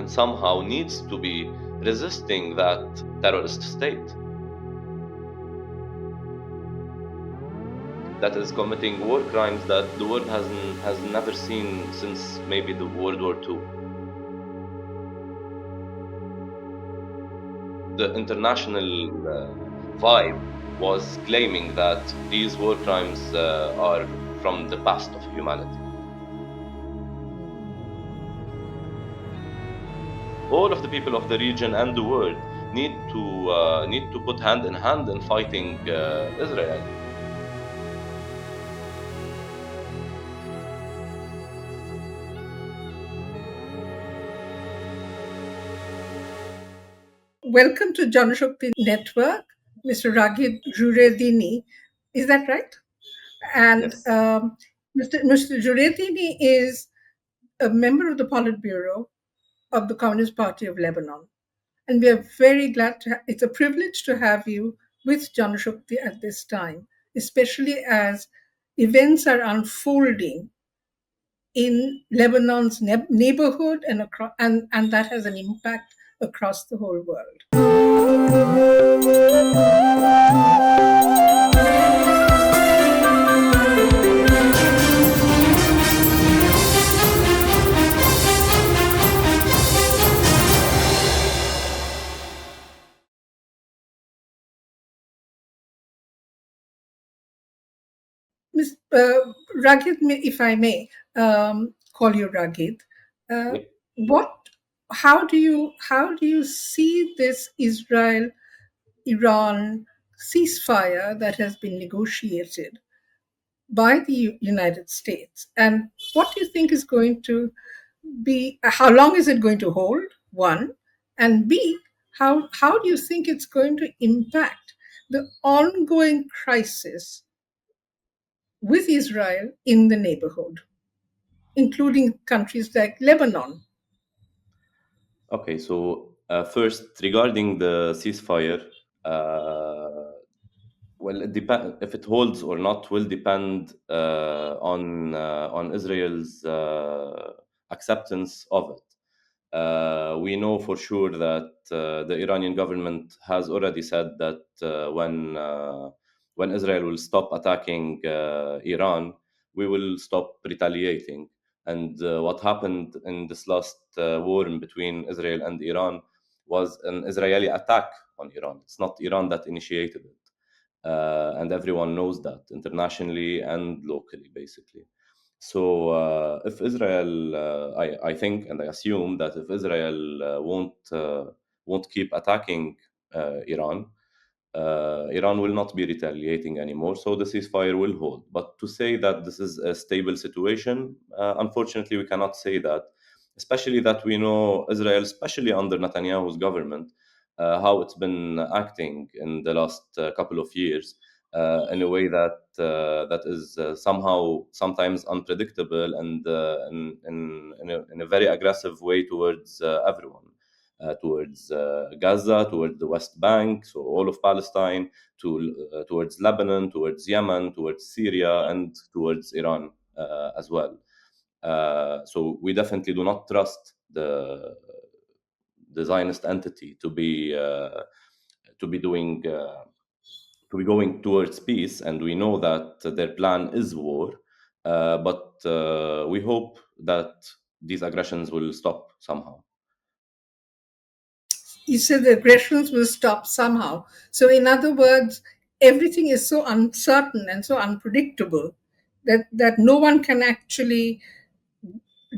government somehow needs to be resisting that terrorist state that is committing war crimes that the world has never seen since maybe the World War II. The international vibe was claiming that these war crimes are from the past of humanity. All of the people of the region and the world need to put hand in hand in fighting Israel. Welcome to Janashakti Network, Mr. Raghid Jureidini. Is that right? And Yes. Mr. Jureidini is a member of the Politburo of the Communist Party of Lebanon. And we are very glad it's a privilege to have you with Janashakti at this time, especially as events are unfolding in Lebanon's neighborhood and that has an impact across the whole world. Ms. Raghid, if I may call you Raghid, how do you see this Israel-Iran ceasefire that has been negotiated by the United States, and what do you think is going to be? How long is it going to hold? One, and B, how do you think it's going to impact the ongoing crisis with Israel in the neighborhood, including countries like Lebanon? Okay, so first, regarding the ceasefire, well, it depends if it holds or not. Will depend on Israel's acceptance of it. We know for sure that the Iranian government has already said that when Israel will stop attacking Iran, we will stop retaliating. And what happened in this last war in between Israel and Iran was an Israeli attack on Iran. It's not Iran that initiated it. And everyone knows that internationally and locally, basically. So if Israel, I think and I assume that if Israel won't keep attacking Iran, Iran will not be retaliating anymore. So the ceasefire will hold. But to say that this is a stable situation, unfortunately, we cannot say that. Especially that we know Israel, especially under Netanyahu's government, how it's been acting in the last couple of years in a way that is somehow sometimes unpredictable and in a very aggressive way towards everyone, towards Gaza, towards the West Bank, so all of Palestine, towards Lebanon, towards Yemen, towards Syria, and towards Iran as well. So we definitely do not trust the Zionist entity to be going towards peace, and we know that their plan is war. But we hope that these aggressions will stop somehow. You said the aggressions will stop somehow. So, in other words, everything is so uncertain and so unpredictable that no one can actually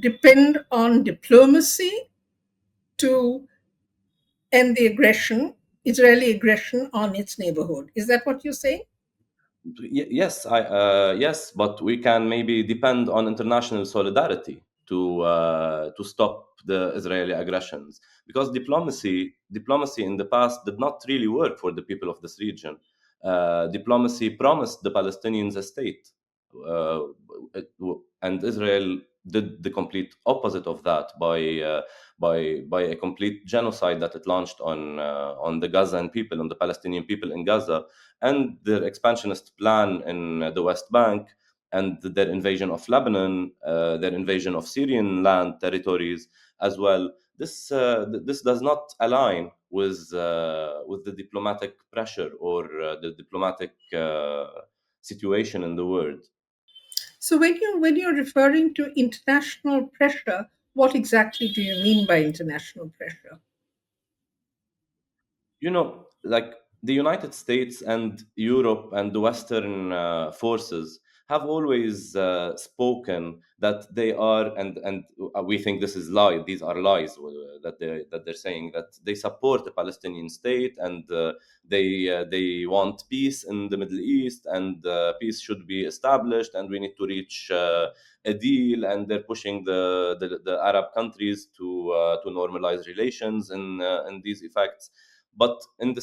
depend on diplomacy to end the Israeli aggression on its neighborhood. Is that what you're saying? Yes, yes, but we can maybe depend on international solidarity to stop the Israeli aggressions, because diplomacy in the past did not really work for the people of this region. Diplomacy promised the Palestinians a state, and Israel did the complete opposite of that by a complete genocide that it launched on the Gazan people, on the Palestinian people in Gaza, and their expansionist plan in the West Bank and their invasion of Lebanon, their invasion of Syrian land territories as well. This does not align with the diplomatic pressure or the diplomatic situation in the world. So when you're referring to international pressure, what exactly do you mean by international pressure? Like the United States and Europe and the Western forces have always spoken that they are, and we think this is lie. These are lies that they're saying that they support the Palestinian state, and they want peace in the Middle East, and peace should be established, and we need to reach a deal, and they're pushing the Arab countries to normalize relations in these effects. But at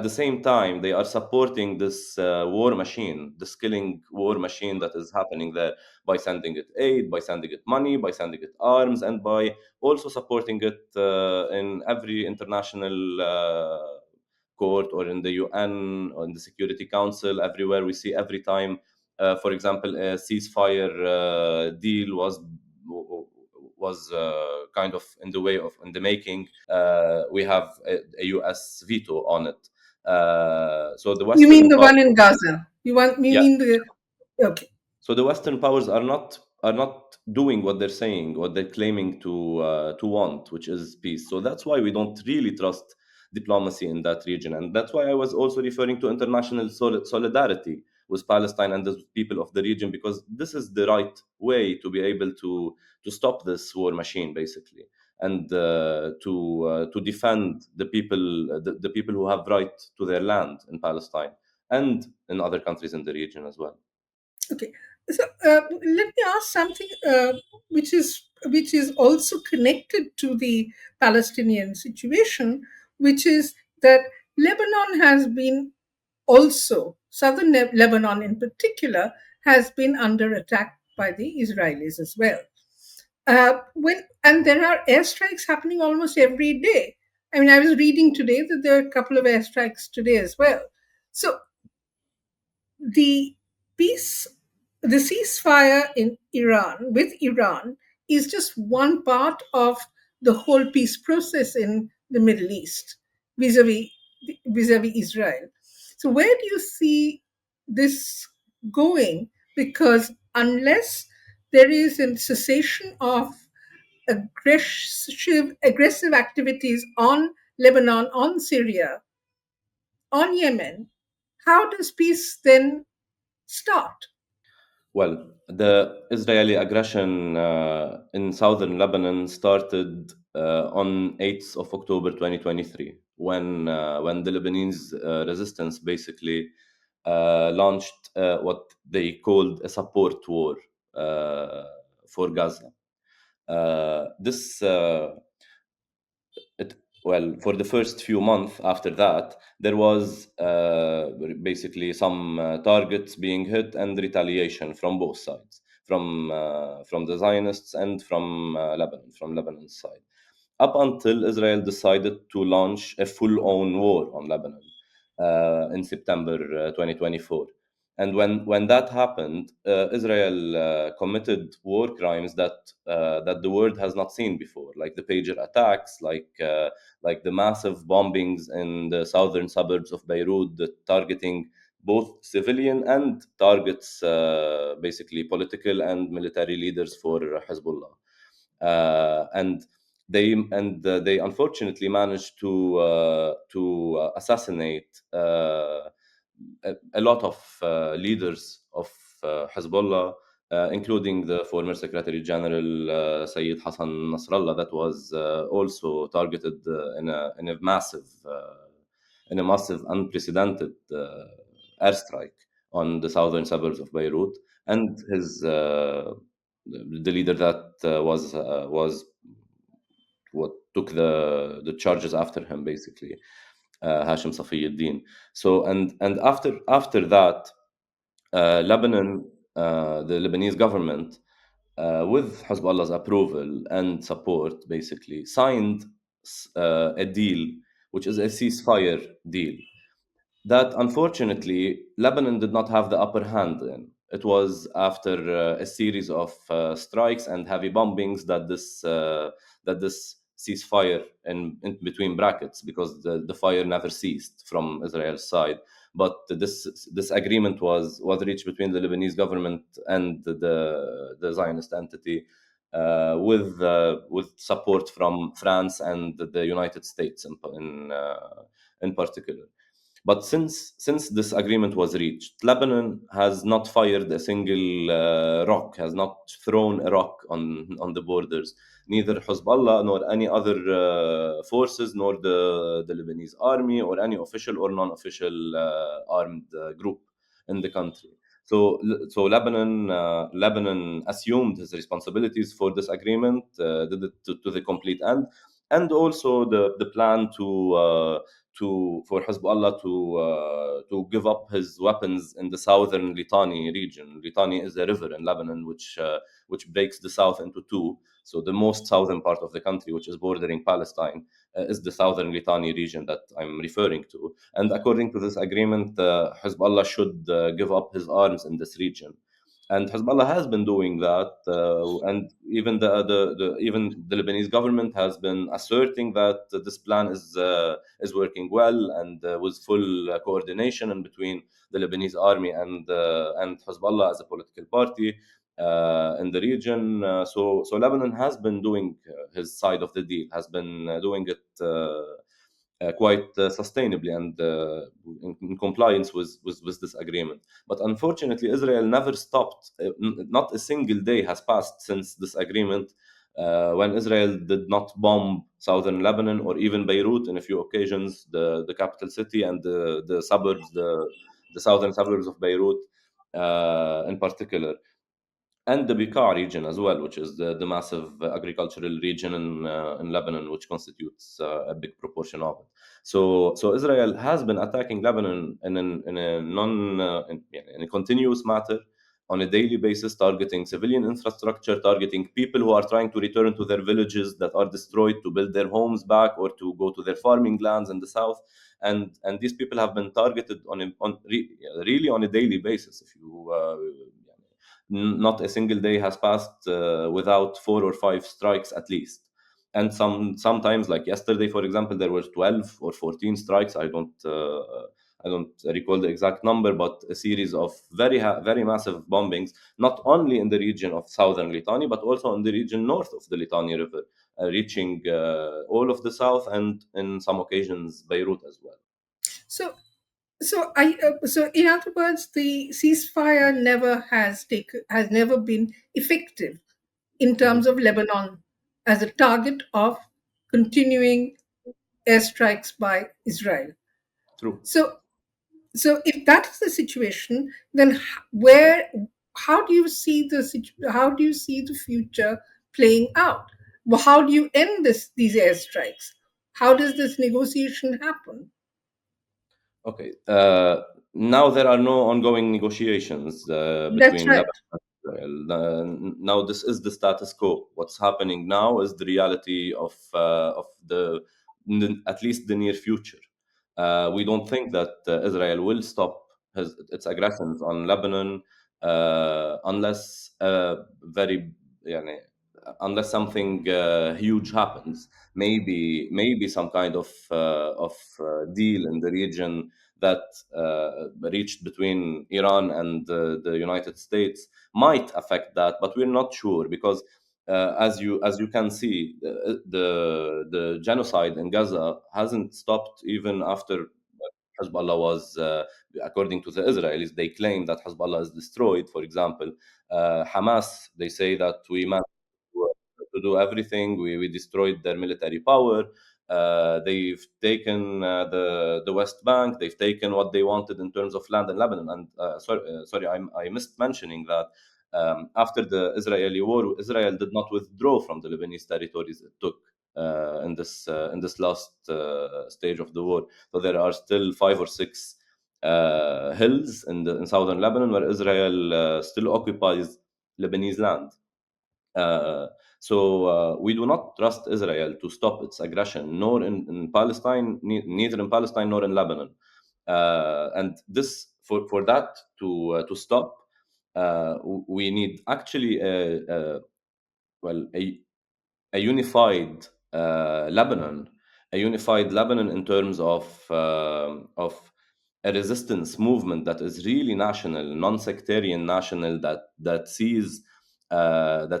the same time, they are supporting this war machine, this killing war machine that is happening there, by sending it aid, by sending it money, by sending it arms, and by also supporting it in every international court, or in the UN, or in the Security Council. Everywhere we see, every time, for example, a ceasefire deal was kind of in the way of in the making. We have a U.S. veto on it. So the You mean Western the power, one in Gaza? You yeah. mean the okay? So the Western powers are not doing what they're saying, what they're claiming to want, which is peace. So that's why we don't really trust diplomacy in that region, and that's why I was also referring to international solidarity with Palestine and the people of the region, because this is the right way to be able to stop this war machine, basically, and to defend the people who have right to their land in Palestine and in other countries in the region as well. Okay. So let me ask something which is also connected to the Palestinian situation, which is that Lebanon has been also southern Lebanon in particular has been under attack by the Israelis as well. When and there are airstrikes happening almost every day. I mean, I was reading today that there are a couple of airstrikes today as well. So the peace, the ceasefire in Iran with Iran is just one part of the whole peace process in the Middle East vis-a-vis vis-a-vis Israel. So where do you see this going? Because unless there is a cessation of aggressive activities on Lebanon, on Syria, on Yemen, how does peace then start? Well, the Israeli aggression in southern Lebanon started on 8th of October 2023, when the Lebanese resistance basically launched what they called a support war uh, for Gaza. This it, well, for the first few months after that, there was basically some targets being hit and retaliation from both sides, from the Zionists and from Lebanon's side, up until Israel decided to launch a full-on war on Lebanon in September 2024. And when that happened, Israel committed war crimes that the world has not seen before, like the pager attacks, like the massive bombings in the southern suburbs of Beirut, targeting both civilian and targets, basically political and military leaders for Hezbollah. And they unfortunately managed to assassinate a lot of leaders of Hezbollah, including the former Secretary General Sayyid Hassan Nasrallah, that was also targeted in a massive, unprecedented airstrike on the southern suburbs of Beirut, and his the leader that was what took the charges after him, basically, Hashim Safiyuddin. So and after that, Lebanon, the Lebanese government, with Hezbollah's approval and support, basically signed a deal, which is a ceasefire deal. that unfortunately Lebanon did not have the upper hand in. It was after a series of strikes and heavy bombings that this ceasefire in between brackets, because the fire never ceased from Israel's side. But this agreement was reached between the Lebanese government and the Zionist entity, with support from France and the United States in particular. But since this agreement was reached, Lebanon has not fired a single rock, has not thrown a rock on the borders. Neither Hezbollah nor any other forces, nor the Lebanese army or any official or non-official armed group in the country. So Lebanon assumed his responsibilities for this agreement, did it to the complete end, and also the plan to for Hezbollah to give up his weapons in the southern Litani region. Litani is a river in Lebanon which breaks the south into two. So the most southern part of the country, which is bordering Palestine, is the southern Litani region that I'm referring to. And according to this agreement, Hezbollah should give up his arms in this region. And Hezbollah has been doing that, and even even the Lebanese government has been asserting that this plan is working well, and with full coordination in between the Lebanese army and Hezbollah as a political party in the region. So Lebanon has been doing his side of the deal, has been doing it quite sustainably and in compliance with this agreement. But unfortunately, Israel never stopped. Not a single day has passed since this agreement when Israel did not bomb southern Lebanon or even Beirut in a few occasions, the capital city, and the suburbs, the southern suburbs of Beirut in particular, and the Bekaa region as well, which is the massive agricultural region in Lebanon, which constitutes a big proportion of it. So Israel has been attacking Lebanon in a in a continuous matter, on a daily basis, targeting civilian infrastructure, targeting people who are trying to return to their villages that are destroyed, to build their homes back or to go to their farming lands in the south. And these people have been targeted really on a daily basis. If you not a single day has passed without 4 or 5 strikes at least. And sometimes, like yesterday, for example, there were 12 or 14 strikes. I don't recall the exact number, but a series of very massive bombings, not only in the region of southern Litani, but also in the region north of the Litani River, reaching all of the south, and in some occasions Beirut as well. So, so in other words, the ceasefire has never been effective in Mhm. terms of Lebanon as a target of continuing airstrikes by Israel. True. So, so if that is the situation, then where, how do you see how do you see the future playing out? Well, how do you end these airstrikes? How does this negotiation happen? Okay. Now there are no ongoing negotiations That's between right. Lebanon and Israel. Now this is the status quo. What's happening now is the reality of at least the near future. We don't think that Israel will stop its aggressions on Lebanon unless very يعني, unless something huge happens. Maybe some kind of deal in the region that reached between Iran and the United States might affect that, but we're not sure, because as you can see, the genocide in Gaza hasn't stopped even after Hezbollah was, according to the Israelis, they claim that Hezbollah is destroyed. For example, Hamas, they say that we managed to do everything. We destroyed their military power. They've taken the West Bank. They've taken what they wanted in terms of land in Lebanon. And sorry, I missed mentioning that after the Israeli war, Israel did not withdraw from the Lebanese territories it took in this last stage of the war. So there are still 5 or 6 hills in southern Lebanon where Israel still occupies Lebanese land. Uh, so we do not trust Israel to stop its aggression, nor in Palestine, neither in Palestine nor in Lebanon. And this, for that to stop, we need actually well a unified Lebanon, a unified Lebanon in terms of a resistance movement that is really national, non-sectarian national, that sees the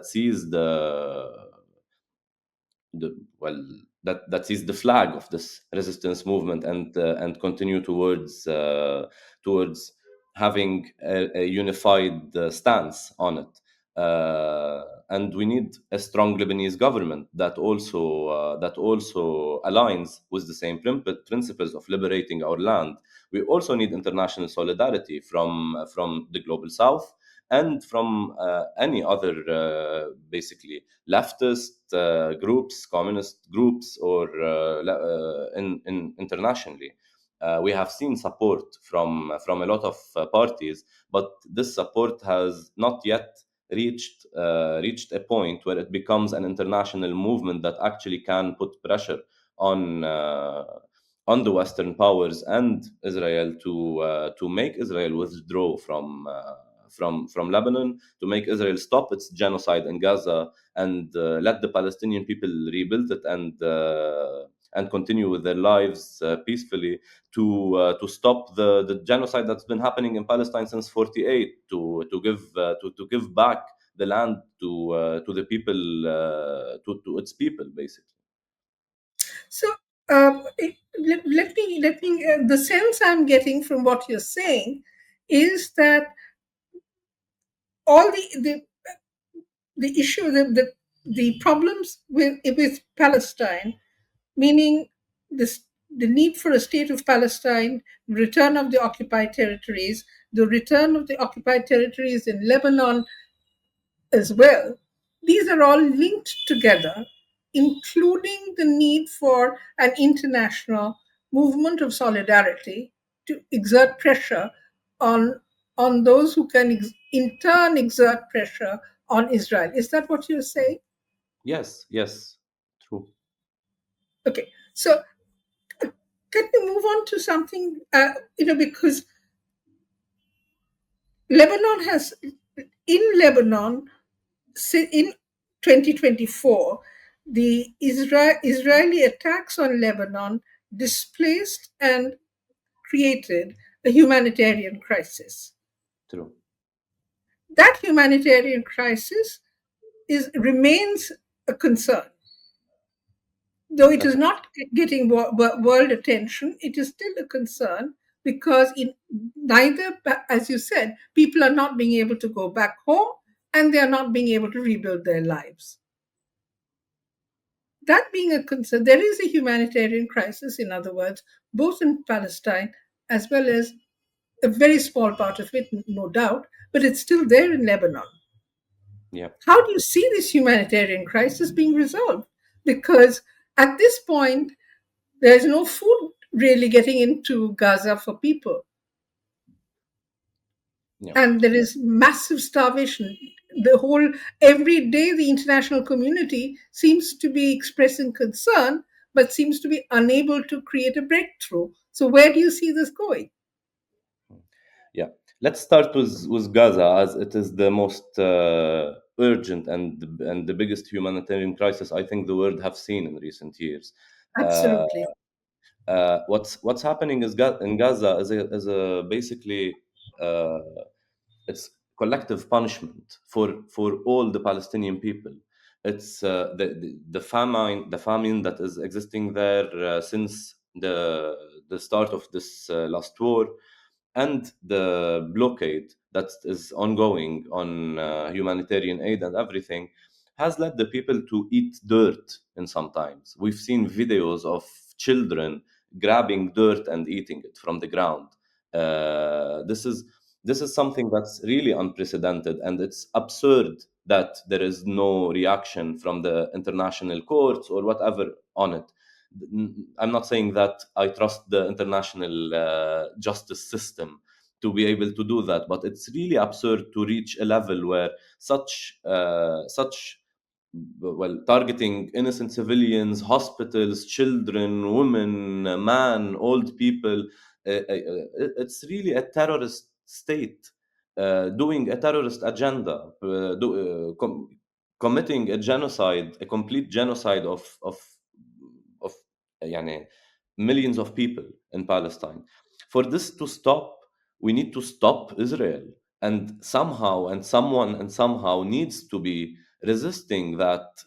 well that sees the flag of this resistance movement, and continue towards having a unified stance on it. And we need a strong Lebanese government that also aligns with the same principles of liberating our land. We also need international solidarity from the global south, and from any other basically leftist groups, communist groups, or internationally. We have seen support from a lot of parties, but this support has not yet reached a point where it becomes an international movement that actually can put pressure on uh, on the Western powers and Israel to make Israel withdraw from Lebanon, to make Israel stop its genocide in Gaza, and let the Palestinian people rebuild it, and continue with their lives peacefully, to stop the genocide that's been happening in Palestine since 48, to give back the land to the people, to its people, basically. So the sense I'm getting from what you're saying is that all the issue, the problems with Palestine, meaning this, the need for a state of Palestine, return of the occupied territories, the return of the occupied territories in Lebanon as well. These are all linked together, including the need for an international movement of solidarity to exert pressure on those who can in turn exert pressure on Israel. Is that what you're saying? Yes, yes, true. Okay, so can we move on to something? Because Lebanon has, in Lebanon, in 2024, the Israeli attacks on Lebanon displaced and created a humanitarian crisis. True. That humanitarian crisis remains a concern. Though it is That's not getting world attention, it is still a concern because in neither, as you said, people are not being able to go back home and they are not being able to rebuild their lives. That being a concern, there is a humanitarian crisis, in other words, both in Palestine as well as a very small part of it, no doubt, but it's still there in Lebanon. yeah. How do you see this humanitarian crisis being resolved? Because at this point, there's no food really getting into Gaza for people. Yeah. And there is massive starvation. Every day, the international community seems to be expressing concern, but seems to be unable to create a breakthrough. So, where do you see this going? Yeah, let's start with Gaza, as it is the most urgent and the biggest humanitarian crisis I think the world have seen in recent years. Uh, Absolutely. what's happening in Gaza is a basically uh, it's collective punishment for all the Palestinian people. It's the famine that is existing there since the start of this last war, and the blockade that is ongoing on humanitarian aid and everything, has led the people to eat dirt. In sometimes we've seen videos of children grabbing dirt and eating it from the ground. This is something that's really unprecedented, and it's absurd that there is no reaction from the international courts or whatever on it. I'm not saying that I trust the international justice system to be able to do that, but it's really absurd to reach a level where such targeting innocent civilians, hospitals, children, women, man, old people. It's really a terrorist state doing a terrorist agenda, committing a genocide, a complete genocide of يعني, millions of people in Palestine. For this to stop, we need to stop Israel, and somehow and someone and somehow needs to be resisting that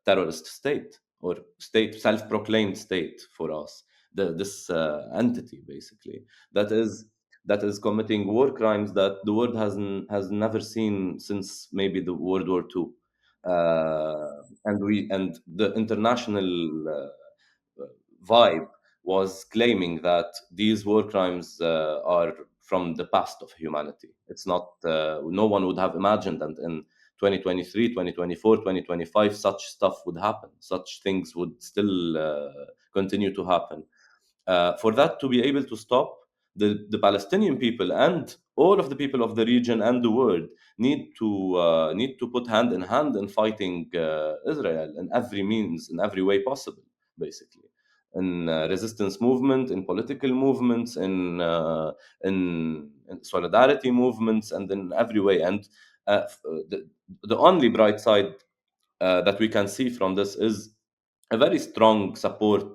terrorist state, or state, self-proclaimed state for us, this entity basically that is committing war crimes that the world has never seen since maybe the World War II, and the international vibe was claiming that these war crimes are from the past of humanity. It's not, no one would have imagined that in 2023, 2024, 2025, such stuff would happen. Such things would still continue to happen. For that to be able to stop, the Palestinian people and all of the people of the region and the world need to put hand in hand in fighting Israel in every means, in every way possible, basically, in resistance movement, in political movements, in solidarity movements, and in every way. And the only bright side that we can see from this is a very strong support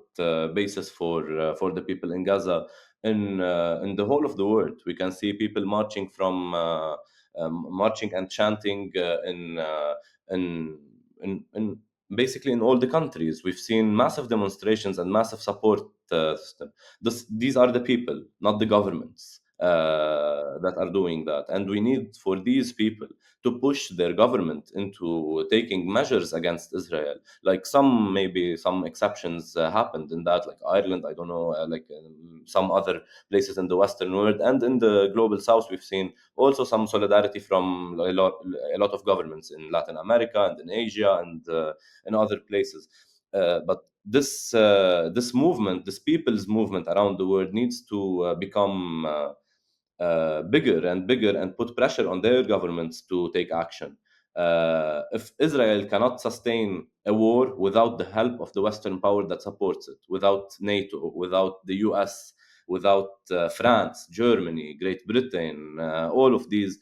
basis for the people in Gaza in the whole of the world. We can see people marching from marching and chanting in in basically in all the countries. We've seen massive demonstrations and massive support system. These are the people, not the governments, that are doing that, and we need for these people to push their government into taking measures against Israel. Like maybe some exceptions happened in that, like Ireland, I don't know, like some other places in the Western world and in the global South, we've seen also some solidarity from a lot of governments in Latin America and in Asia and in other places. But this movement, this people's movement around the world, needs to become bigger and bigger and put pressure on their governments to take action. If Israel cannot sustain a war without the help of the Western power that supports it, without NATO, without the US, without France, Germany, Great Britain, all of these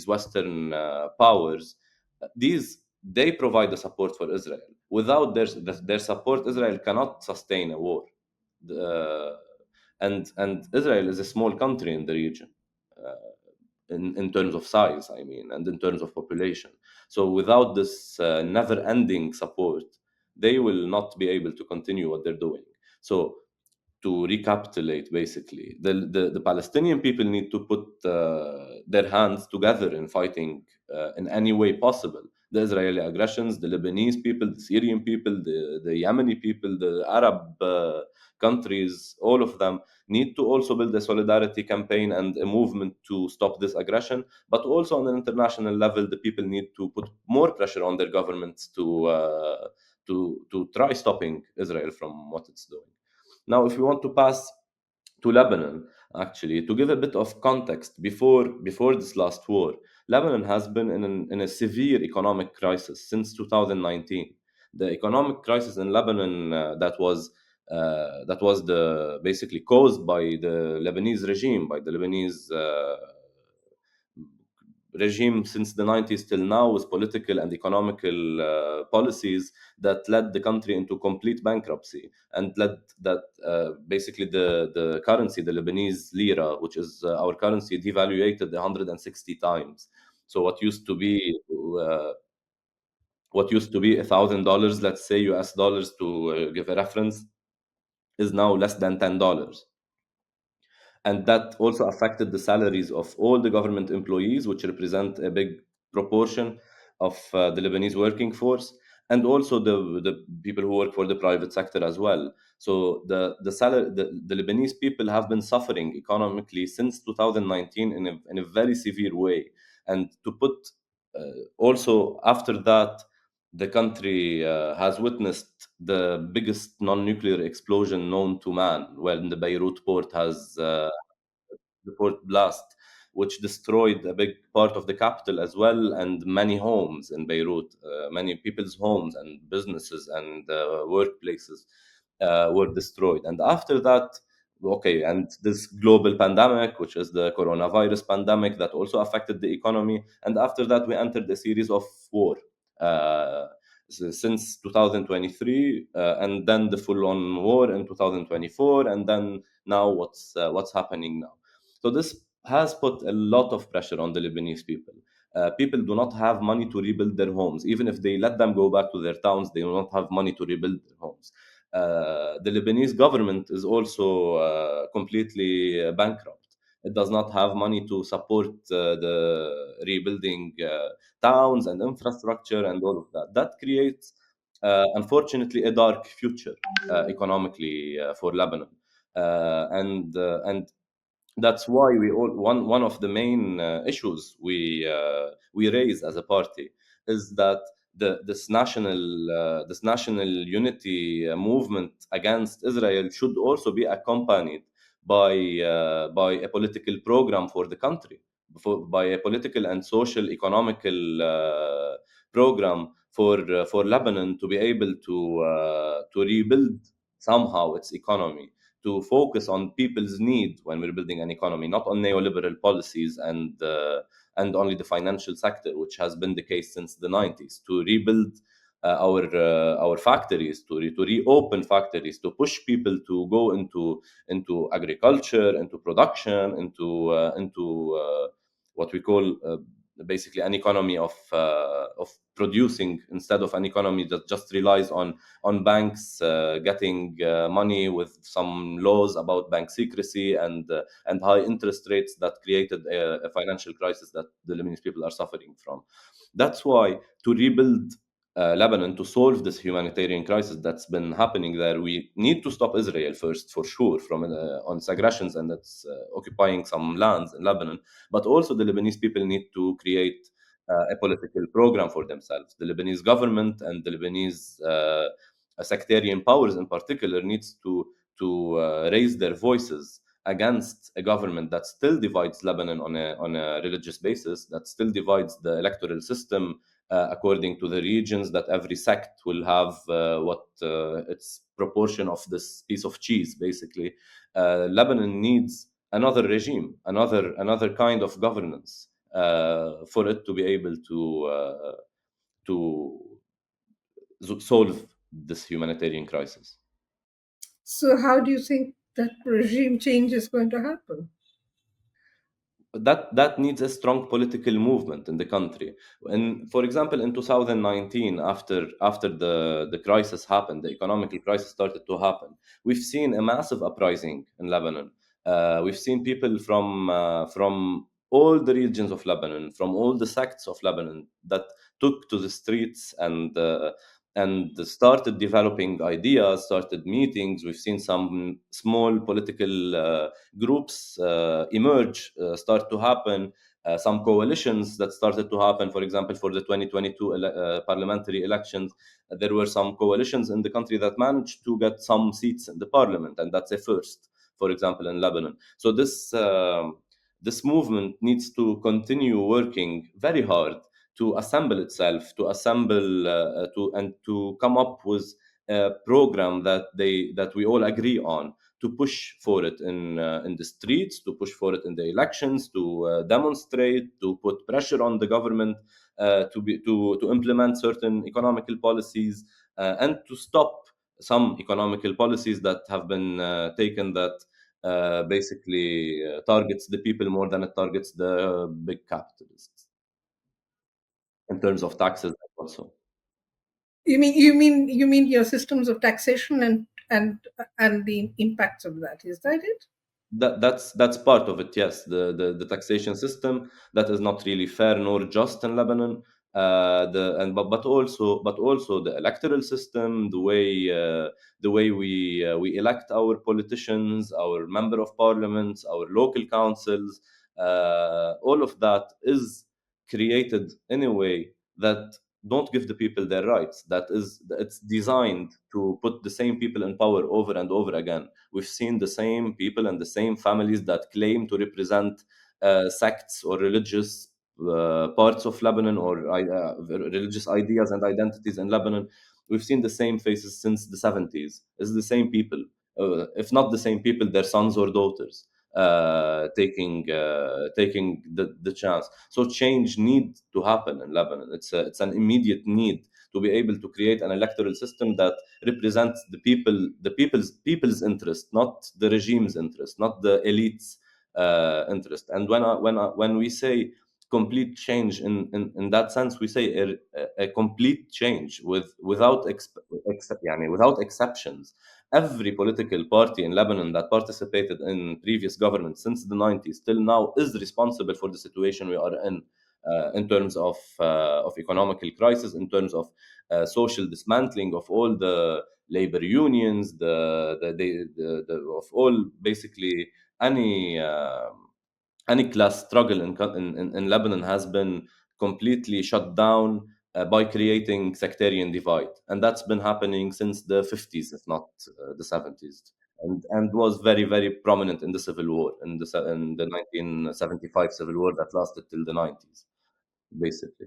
Western powers, they provide the support for Israel. Without their support, Israel cannot sustain a war. Uh, and Israel is a small country in the region, in terms of size, I mean, and in terms of population. So without this never-ending support, they will not be able to continue what they're doing. So to recapitulate, basically, the Palestinian people need to put their hands together in fighting in any way possible the Israeli aggressions, the Lebanese people, the Syrian people, the Yemeni people, the Arab countries, all of them need to also build a solidarity campaign and a movement to stop this aggression. But also on an international level, the people need to put more pressure on their governments to try stopping Israel from what it's doing. Now, if we want to pass to Lebanon, actually, to give a bit of context, before this last war, Lebanon has been in a severe economic crisis since 2019. The economic crisis in Lebanon that was the basically caused by the Lebanese regime, by the Lebanese regime since the 90s till now, with political and economical policies that led the country into complete bankruptcy, and led that basically the currency, the Lebanese lira, which is our currency, devaluated 160 times. So uh, what used to be $1,000, let's say US dollars, to give a reference, is now less than $10. And that also affected the salaries of all the government employees, which represent a big proportion of the Lebanese working force, and also the people who work for the private sector as well. So the Lebanese people have been suffering economically since 2019 in a very severe way. And to put also after that, the country has witnessed the biggest non-nuclear explosion known to man, when the Beirut port has the port blast, which destroyed a big part of the capital as well, and many homes in Beirut, many people's homes and businesses and workplaces were destroyed. And after that, okay, and this global pandemic, which is the coronavirus pandemic, that also affected the economy. And after that, we entered a series of war uh, since 2023, and then the full-on war in 2024, and then now what's happening now. So this has put a lot of pressure on the Lebanese people. People do not have money to rebuild their homes. Even if they let them go back to their towns, they do not have money to rebuild their homes. The Lebanese government is also completely bankrupt. It does not have money to support the rebuilding towns and infrastructure and all of that. That creates, unfortunately, a dark future economically for Lebanon. And that's why one of the main issues we raise as a party is that this national unity movement against Israel should also be accompanied by a political program for the country, by a political and social economical program for Lebanon to be able to rebuild somehow its economy, to focus on people's need when we're building an economy, not on neoliberal policies and only the financial sector, which has been the case since the 90s. To rebuild our factories, to reopen factories, to push people to go into agriculture, into production, into what we call basically an economy of producing, instead of an economy that just relies on banks getting money with some laws about bank secrecy and high interest rates that created a financial crisis that the Lebanese people are suffering from. That's why, to rebuild Lebanon, to solve this humanitarian crisis that's been happening there, we need to stop Israel first, for sure, from on its aggressions and its occupying some lands in Lebanon. But also, the Lebanese people need to create a political program for themselves. The Lebanese government and the Lebanese sectarian powers, in particular, needs to raise their voices against a government that still divides Lebanon on a religious basis, that still divides the electoral system according to the regions, that every sect will have what its proportion of this piece of cheese, basically. Lebanon needs another regime, another kind of governance for it to be able to solve this humanitarian crisis. So, how do you think that regime change is going to happen? That needs a strong political movement in the country. And for example, in 2019, after the crisis happened, the economic crisis started to happen, we've seen a massive uprising in Lebanon. We've seen people from all the regions of Lebanon, from all the sects of Lebanon, that took to the streets and started developing ideas, started meetings. We've seen some small political groups emerge, start to happen, some coalitions that started to happen. For example, for the 2022 parliamentary elections, there were some coalitions in the country that managed to get some seats in the parliament, and that's a first, for example, in Lebanon. So this movement needs to continue working very hard to assemble itself, to assemble to come up with a program that we all agree on, to push for it in the streets, to push for it in the elections, to demonstrate, to put pressure on the government to implement certain economical policies, and to stop some economical policies that have been taken that basically targets the people more than it targets the big capitalists in terms of taxes also. You mean your systems of taxation and the impacts of that? Is that it? That's part of it, yes. The taxation system that is not really fair nor just in Lebanon. But also the electoral system, the way we elect our politicians, our member of parliaments, our local councils, all of that is created in a way that don't give the people their rights. It's designed to put the same people in power over and over again. We've seen the same people and the same families that claim to represent sects or religious parts of Lebanon, or religious ideas and identities in Lebanon. We've seen the same faces since the 70s. It's the same people. if not the same people, their sons or daughters, taking the chance. So change needs to happen in Lebanon. It's an immediate need to be able to create an electoral system that represents the people's interest, not the regime's interest, not the elites' interest. And when we say complete change in that sense, we say a complete change without exceptions. Every political party in Lebanon that participated in previous governments since the 90s till now is responsible for the situation we are in terms of economical crisis, in terms of social dismantling of all the labor unions, of all basically any. Any class struggle in Lebanon has been completely shut down by creating sectarian divide, and that's been happening since the 50s, if not the 70s, and was very very prominent in the civil war, in the 1975 civil war that lasted till the 90s, basically.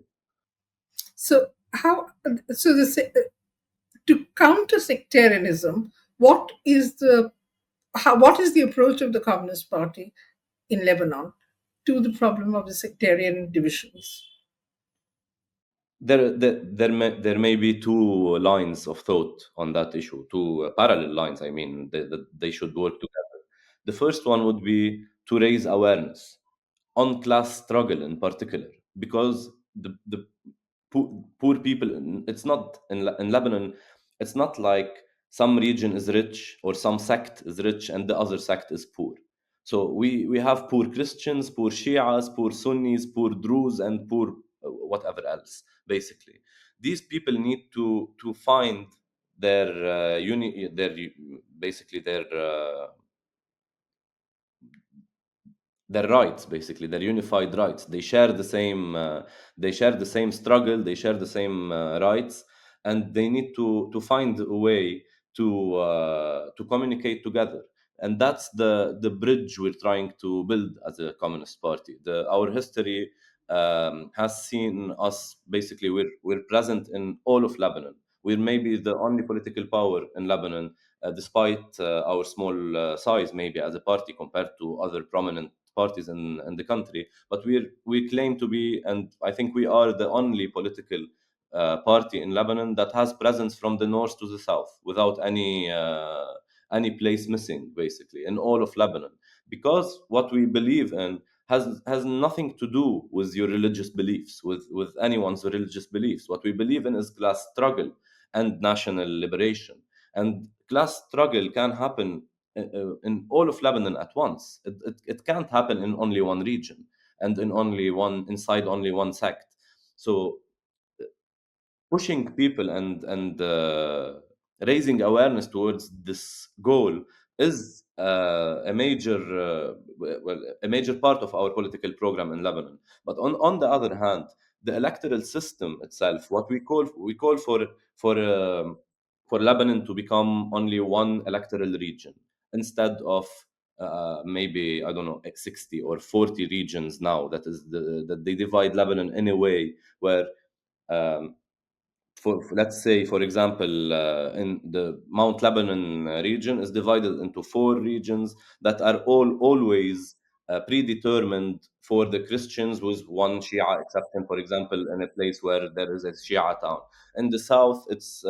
So how so the to counter sectarianism, what is what is the approach of the Communist Party in Lebanon to the problem of the sectarian divisions? There may be two lines of thought on that issue, two parallel lines. I mean, they should work together. The first one would be to raise awareness on class struggle in particular, because the poor people, it's not in Lebanon, it's not like some region is rich or some sect is rich and the other sect is poor. So we have poor Christians, poor Shias, poor Sunnis, poor Druze, and poor whatever else. Basically, these people need to find their basically their rights, basically their unified rights. They share the same struggle, they share the same rights, and they need to find a way to communicate together. And that's the bridge we're trying to build as a communist party. Our history has seen us, basically we're present in all of Lebanon. We're maybe the only political power in Lebanon, despite our small size, maybe as a party compared to other prominent parties in the country. But we claim to be, and I think we are the only political party in Lebanon that has presence from the north to the south without any place missing, basically in all of Lebanon, because what we believe in has nothing to do with your religious beliefs, with anyone's religious beliefs. What we believe in is class struggle and national liberation. And class struggle can happen in all of Lebanon at once. It can't happen in only one region and inside only one sect. So pushing people and raising awareness towards this goal is a major part of our political program in Lebanon. But on the other hand, the electoral system itself, what we call for Lebanon to become only one electoral region instead of maybe, I don't know, 60 or 40 regions now. That they divide Lebanon in a way where um, let's say, for example, in the Mount Lebanon region is divided into four regions that are always predetermined for the Christians, with one Shia exception, for example, in a place where there is a Shia town. In the south, it's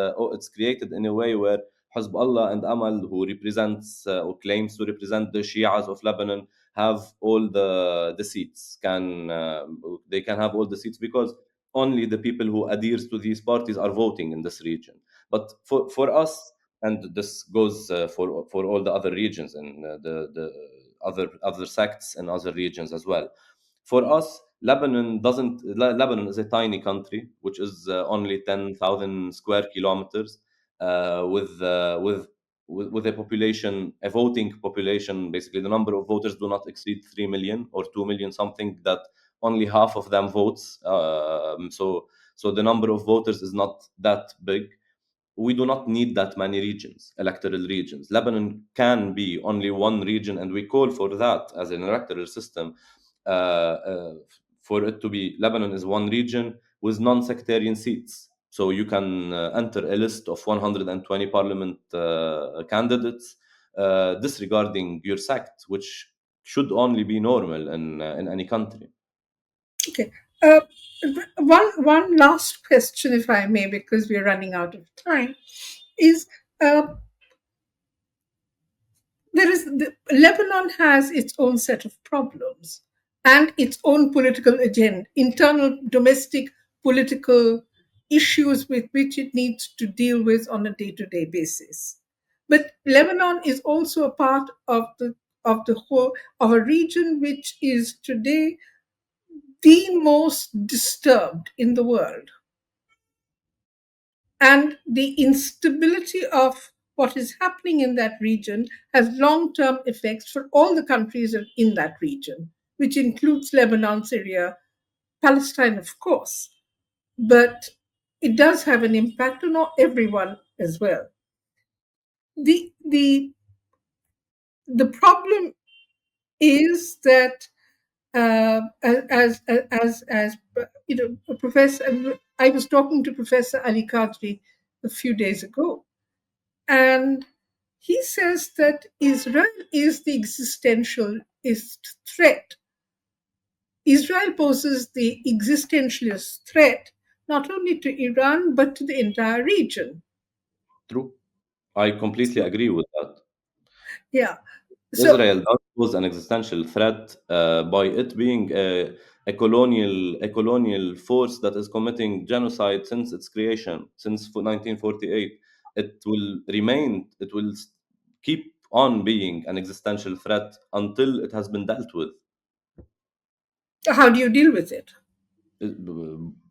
created in a way where Hezbollah and Amal, who represents or claims to represent the Shias of Lebanon, have all the seats. They can have all the seats because only the people who adheres to these parties are voting in this region. But for us, and this goes for all the other regions and the other sects and other regions as well. For us, Lebanon is a tiny country, which is only 10,000 square kilometers, with a population, a voting population. Basically, the number of voters do not exceed 3 million or 2 million something. That only half of them votes. So the number of voters is not that big. We do not need that many electoral regions. Lebanon can be only one region, and we call for that as an electoral system. Uh, uh, for it to be, Lebanon is one region with non-sectarian seats. So you can enter a list of 120 parliament candidates, disregarding your sect, which should only be normal in any country. Okay. Uh, one last question, if I may, because we're running out of time, is uh, Lebanon has its own set of problems and its own political agenda, internal domestic political issues with which it needs to deal with on a day-to-day basis. But Lebanon is also a part of the whole of a region which is today the most disturbed in the world. And the instability of what is happening in that region has long term effects for all the countries in that region, which includes Lebanon, Syria, Palestine, of course. But it does have an impact on everyone as well. The, the, the problem is that as you know, Professor, I was talking to Professor Ali Qadri a few days ago, and he says that Israel is the existentialist threat. Israel poses the existentialist threat not only to Iran but to the entire region. True. I completely So, agree with that. yeah. So, Israel does pose an existential threat by it being a colonial force that is committing genocide since its creation, since 1948. It will keep on being an existential threat until it has been dealt with. how do you deal with it?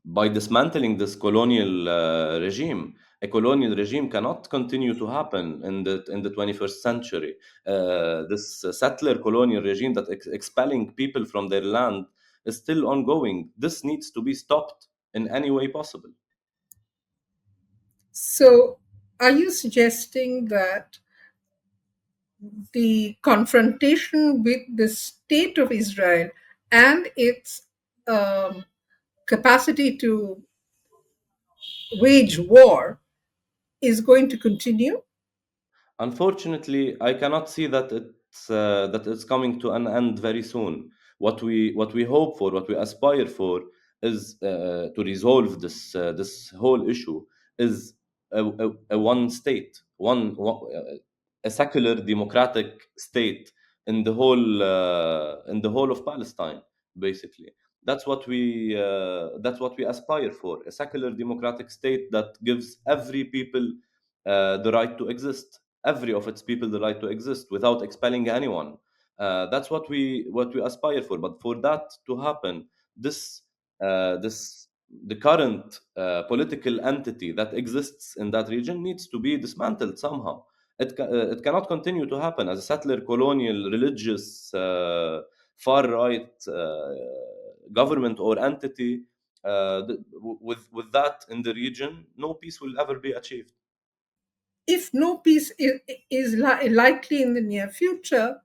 By dismantling this colonial regime. A colonial regime cannot continue to happen in the 21st century. This settler colonial regime that expelling people from their land is still ongoing. This needs to be stopped in any way possible. So, are you suggesting that the confrontation with the state of Israel and its um, capacity to wage war is going to continue? Unfortunately, I cannot see that it's coming to an end very soon. What we hope for, what we aspire for, is to resolve this whole issue. Is a one state, a secular democratic state in the whole of Palestine. Basically, that's what we aspire for. A secular democratic state that gives every people the right to exist, every of its people the right to exist without expelling anyone. That's what we aspire for. But for that to happen, this the current political entity that exists in that region needs to be dismantled somehow. It cannot continue to happen as a settler, colonial, religious, far right government or entity. With that in the region, no peace will ever be achieved. If no peace is likely in the near future,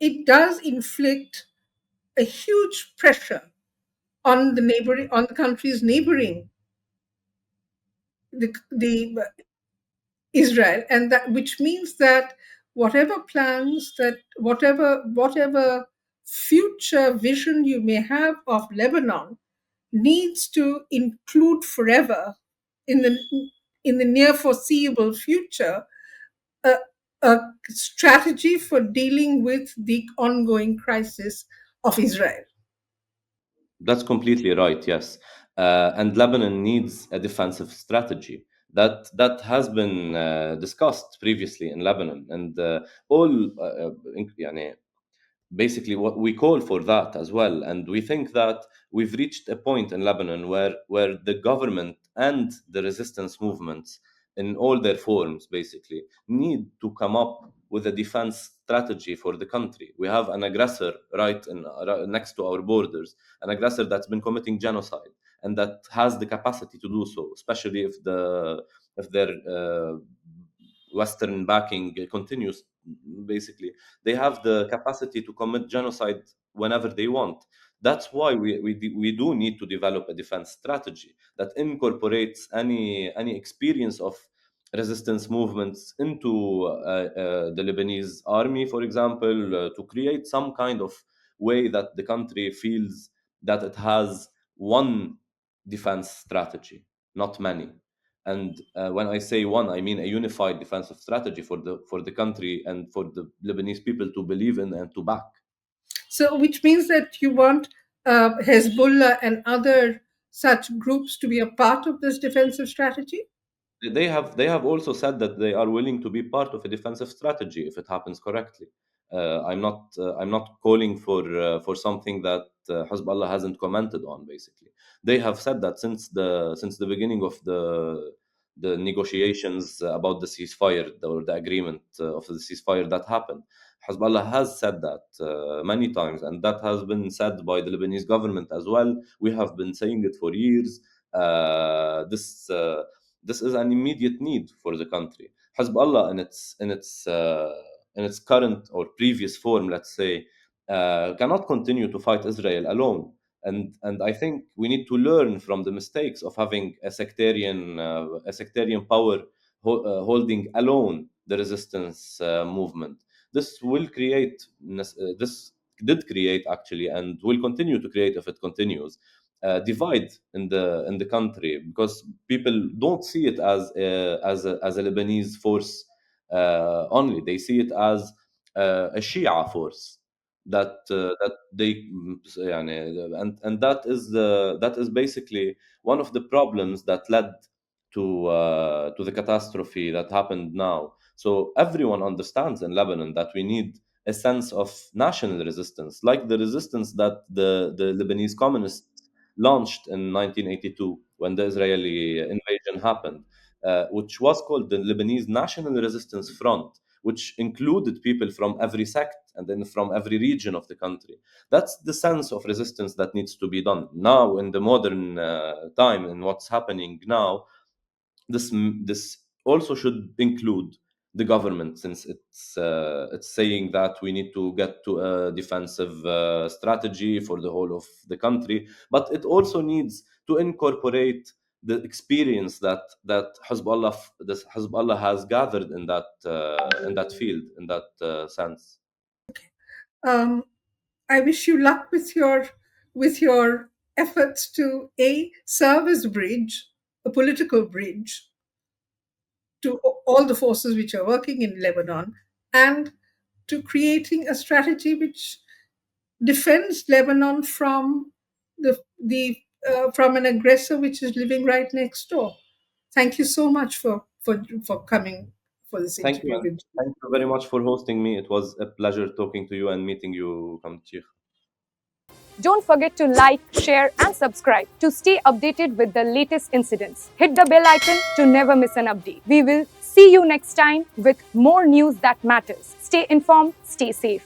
it does inflict a huge pressure on the countries neighboring the Israel, and that which means that whatever future vision you may have of Lebanon needs to include forever in the near foreseeable future a, a strategy for dealing with the ongoing crisis of Israel. That's completely right. Yes, and Lebanon needs a defensive strategy that has been discussed previously in Lebanon, and all يعني, basically what we call for that as well. And we think that we've reached a point in Lebanon where the government and the resistance movements in all their forms basically need to come up with a defense strategy for the country. We have an aggressor next to our borders, an aggressor that's been committing genocide and that has the capacity to do so, especially if their Western backing continues. Basically, they have the capacity to commit genocide whenever they want. That's why we do need to develop a defense strategy that incorporates any experience of resistance movements into the Lebanese army, for example, to create some kind of way that the country feels that it has one defense strategy, not many. And when I say one, I mean a unified defensive strategy for the country and for the Lebanese people to believe in and to back. So, which means that you want Hezbollah and other such groups to be a part of this defensive strategy? They have also said that they are willing to be part of a defensive strategy if it happens correctly. I'm not calling for something that Hezbollah hasn't commented on. Basically, they have said that since the beginning of the negotiations about the ceasefire or the agreement of the ceasefire that happened. Hezbollah has said that many times, and that has been said by the Lebanese government as well. We have been saying it for years. This is an immediate need for the country. Hezbollah, in its current or previous form, let's say, cannot continue to fight Israel alone. And I think we need to learn from the mistakes of having a sectarian power holding alone the resistance movement. This will create this did create actually, and will continue to create if it continues, divide in the country, because people don't see it as a Lebanese force only. They see it as a Shia force that they and that is basically one of the problems that led to the catastrophe that happened now. So everyone understands in Lebanon that we need a sense of national resistance, like the resistance that the Lebanese communists launched in 1982 when the Israeli invasion happened, which was called the Lebanese National Resistance Front, which included people from every sect and then from every region of the country. That's the sense of resistance that needs to be done now in the modern time. And what's happening now, this also should include the government, since it's saying that we need to get to a defensive strategy for the whole of the country, but it also needs to incorporate the experience that Hezbollah has gathered in that field, in that sense. Um, I wish you luck with your efforts to serve as a bridge, a political bridge to all the forces which are working in Lebanon, and to creating a strategy which defends Lebanon from from an aggressor which is living right next door. Thank you so much for coming for this Thank you, interview and with me. thank you very much for hosting me. It was a pleasure talking to you and meeting you, Kamchi. Don't forget to like, share, and subscribe to stay updated with the latest incidents. Hit the bell icon to never miss an update. We will see you next time with more news that matters. Stay informed, stay safe.